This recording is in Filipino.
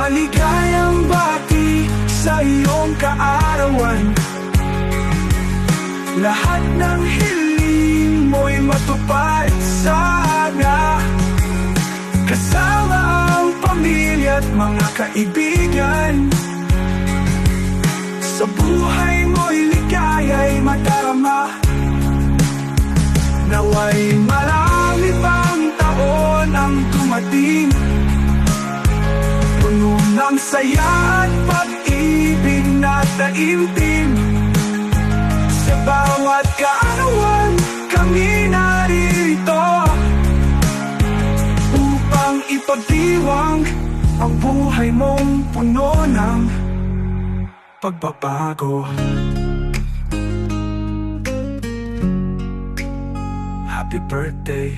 maligayang bati sa iyong kaarawan. Lahat ng hiling mo'y matupad sana, kasama ang pamilya at mga kaibigan. Sa buhay mo'y ligaya'y madarama. Nawa'y marami pang taon ang dumating, puno ng saya at pag-ibig na taimtim. Sa bawat kaarawan kami narito upang ipagdiwang ang buhay mong puno ng pagbabago. Happy birthday